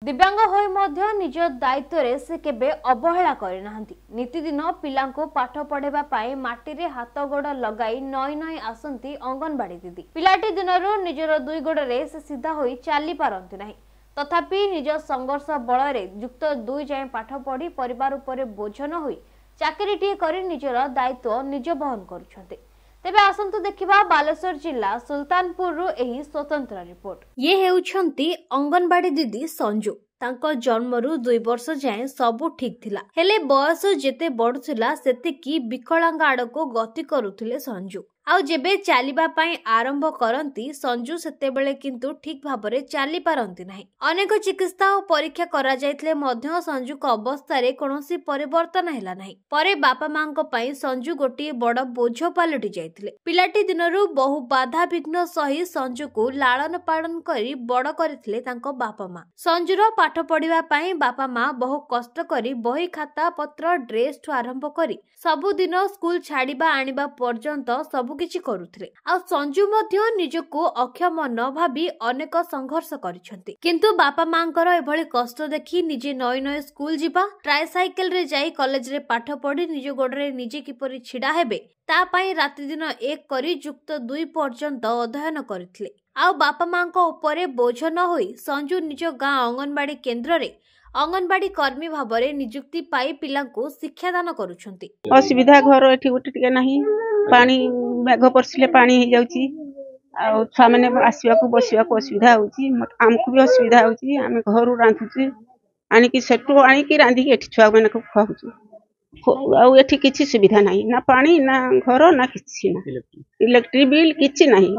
दिव्यांग होई मध्य निज दायित्व रे से केबे अवहेला करिनाहांती। नितिदिन पिलांको पाठ पढ़ेबा पाई माटी रे हाथ गोड़ लगाई नई नई आसंती अंगनवाड़ी दीदी। पिलाटी दिनरू निजर दुई गोड़ रे से सीधा होई चाली पारंती नाही। तथापि निज संघर्ष बल रे युक्त 2 जाए पाठ पढ़ी परिवार उपरे बोझ न होई चाकरीटी करी निजर दायित्व निज बहन करुछन्ते। तेबे आसंतु देखिबा बालेश्वर जिला सुल्तानपुर रु एही स्वतंत्र रिपोर्ट। ये हेउछन्ती अंगनवाड़ी दीदी संजू। तांको जन्मरू 2 वर्ष जाए सबु ठीक थिला, हेले बयस जेते बढुथिला सेतिकी विकलांग आडको गति करुथिले संजू। आउ जेबे चालिबा पाई आरंभ करंती संजू सेते बेले किंतु ठीक भाबरे चाली पारंती नाही। अनेक चिकित्सा और परीक्षा करा जायतले मध्य संजू को अवस्था रे कोनोसी परिवर्तन हैला नाही। परे बापा मां को पाई संजू गोटी बड़ बोझ पालटी जायतले। पिलाटी दिनरू बहु बाधा विघ्न सही संजू को लालन पालन करी बड़ करथिले तांको बापा मां। संजूर पाठ पढ़िबा पाई बापा मां बहु कष्ट करी बही खाता पत्र ड्रेस ठु आरंभ करी सबु दिन स्कूल छाड़िबा आनिबा पर्यंत सबु किछि करुथिले। आ संजू मध्य निजको अक्षम न भाबी अनेक संघर्ष करिसंती, किंतु बापा मांकर एभली कष्ट देखि निजे नय नय स्कूल जिबा ट्राइसाइकेल रे जाई कॉलेज रे पाठ पढ़ी निज गोडरे निजे किपरि छिडा हेबे ता पाई राति दिन एक करी युक्त 2 पर्यंत अध्ययन करथिले। आ बापा मांको उपरे बोझ न होई संजू निज गां अंगनवाड़ी केंद्र रे अंगनवाड़ी कर्मी भाबरे नियुक्ति पाई पिलांको शिक्षादान करुछंती। असुविधा घर एठी गोटे टिके नाही, पानी मेघ परसिले पानी हे जाउची, आ छुआ माने आसीबाकू बसिबाकू असुविधा होउची, आमकू भी असुविधा होउची। आमे घरु रांधुची आनी कि सेटू आनी कि रांधी कि एठी छुआ माने को खाउची। आ एठी किछि सुविधा नाही, ना पानी ना घर ना किछि ना इलेक्ट्रिक बिल किछि नाही,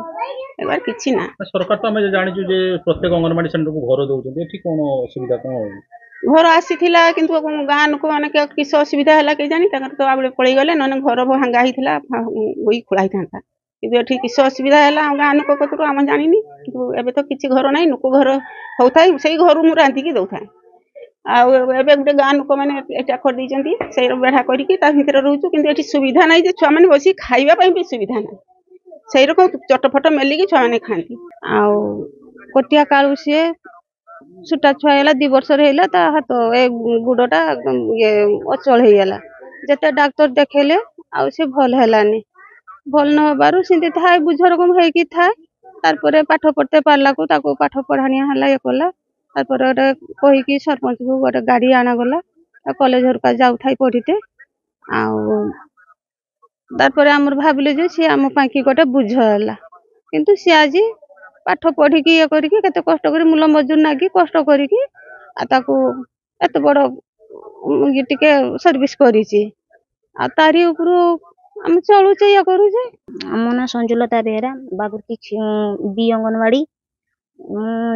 एबार किछि ना। सरकार तो हमें जानिछु जे प्रत्येक अंगनवाड़ी सेंटर को घर दउछन, एठी कोनो असुविधा कोन घर आसीथिला किंतु गाँ लोक माने किस असुविधा है के जानी तो आबे पड़े गले न घर भांगा होता गोई खोला था कि एठी किस असुविधा है गाँ लोक कतरू आम जानी किंतु एबे तो किसी घर ना लोक घर होता से घर मु रांधिकी दौथा आबे गोटे गाँ लोक मैंने एटा कर देइचंती से बेढ़ा करके रोचु किंतु एठी सुविधा नहीं जे छुआ माने बसी खाइबा भी सुविधा ना से रकम चटफट मेलिकी छुआ माने खांती आ कोटिया कालू सी छुटा छुआ है 2 वर्ष ता हाथ ए गुड़टा ये अचल हो गला जिते डाक्तर देखेले आ से भल हैलानी भल न होबारु सिंती थाए बुझ रकम होइकी थाए तारपरे पाठ पढ़ते पारला को ताको पाठ पढ़ानिया हला ये कला तारपरे ओटे कहिकी सरपंच को गोटे गाड़ी आना गला कॉलेज हरका जाउ थाई पढ़िते आ तारपरे हमर भाबिले जे से हम पाकी गोटे बुझ हैला किंतु से आजी पाठ पढ़ी ये करके केते कष्ट करी मूल मजूर नागी कष्ट करी एत बड़ ये टिके सर्विस करी तारी ऊपर हम चलुचे या करूचे। मो ना संजुलता बेहरा बागुरकी बी अंगनवाड़ी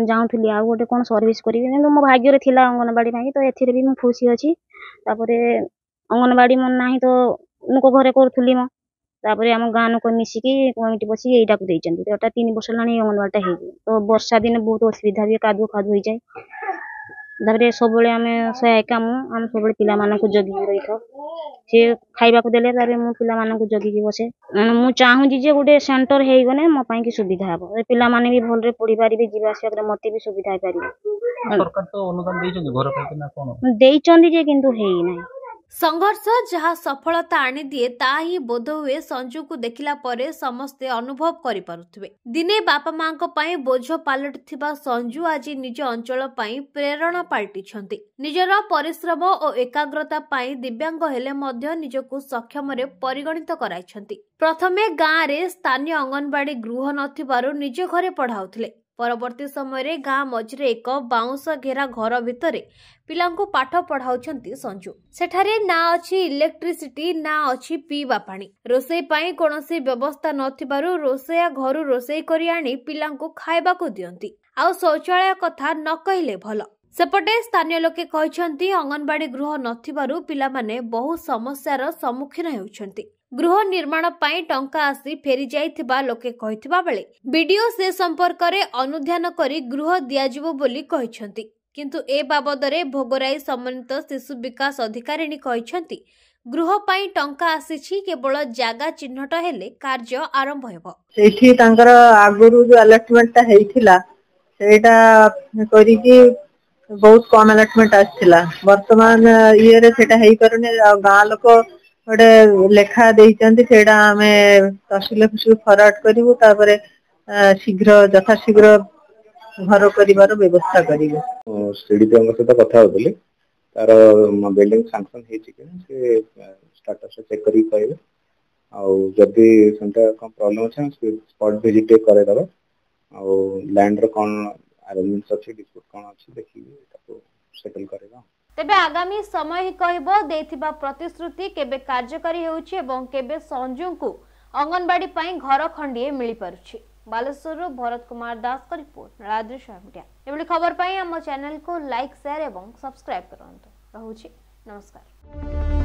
जाऊँगी आ गोटे कौन सर्विस करी मो भाग्य थिला अंगनवाड़ी तो एथिरे भी मु खुशी अच्छी तापरे अंगनवाड़ी मन ना तो लोक घरे करूली मो तापरे आम गाँ लोक मिसिकी कमिटी बसी यहीटा को देइचंती तो 3 वर्ष लानी अंगनवाड़ी हो तो वर्षा दिन बहुत असुविधा भी कादू खादू हो जाए तापरे सब आम सहायिका आम सब पिला मानक जगी रही था सी खाइबा को देले तारे मु पिला मानक जगी बसे मु चाहूँ जे गोटे सेंटर हो गने मो पाई की सुविधा हम पिला माने भी भल रे पढ़ी पारिबे जीवा आसिया मते भी सुविधा पारिबे। सरकार तो अनुदान देइचंती घर पे ना कोन देइचंती जे किंतु हेई नै संघर्ष जहाँ सफलता आनी दिए ता ही बोध हुए संजू को देखिला परे समस्ते अनुभव करि पारुथिबे। दिने बापा मां को पाई बोझ पालटिथिबा संजू आज निज अंचल पाई प्रेरणा पाल्टिछंती। निजर परिश्रम और एकाग्रता पाई दिव्यांग हेले मध्य निजको सक्षम रे परिगणित कराइछंती। प्रथमे गाँ रे स्थानीय अंगनवाड़ी गृह नथिबारु निज घरे पढ़ाउथिले। परवर्ती समय रे गाँ मझिरे एक बाउंस घेरा घर भितरे पिलांको पाठ पढ़ाउछंती संजू। सेठारे ना अछि इलेक्ट्रिसिटी ना अछि पीवा पानी रोसई पाई कोनोसी व्यवस्था नथिबारु रोसैया घरु रोसई करी आनी पिलांको खाइबा को दियंती आ शौचालय कथा न कहिले भल। सेपटे स्थानीय लोके कहछंती अंगनवाड़ी गृह नथिबारु पिला माने बहु समस्यार सम्मुखीन हेउछंती। गृह निर्माण पाई टंका आसी फेरी जाइथिबा लोके कहिथिबा बेले वीडियो से संपर्क रे अनुध्यान करी गृह दियाजिबो बोली कहिछंती, किंतु ए बाबदरे भोगराई समन्वित शिशु विकास अधिकारिणी कहिछंती गृह पाई टंका आसीछि केवल जागा चिन्हट हेले कार्य आरंभ हेबो। एठी तांकर आगुरु जो अलॉटमेंट ता हेइथिला सेटा करिकि बहुत कम अलटमेंट आसला वर्तमान ये सेटा हेई पारुने गाँ लोक गोटे लेखा देइचंती सेटा आमे तहसील ऑफिस फरवर्ड करिवु तापरे शीघ्र यथा शीघ्र घर करिवार व्यवस्था करिवु सीडीपी सहित कथा होतली तार बिल्डिंग सैंक्शन हेछि कि से स्टेटस चेक करी कहबे आ जदि सेंटा कोन प्रॉब्लम छै स्पॉट विजिट करे दबा आ लैंड रो कोन अरेंजमेंट अछि डिस्प्यूट कोन अछि देखि ताको सेटल करेगा। तेबे आगामी समय ही कहबो देथिबा प्रतिश्रुति केबे कार्यकारी हेउछि एवं केबे संजू को अंगनबाड़ी पाई घर खंडिए मिली पारुछि। बालेश्वर भरत कुमार दास का रिपोर्ट नळादृश्य मीडिया। एभली खबर पाई हम चैनल को लाइक शेयर एवं सब्सक्राइब करंतु। रहूछि नमस्कार।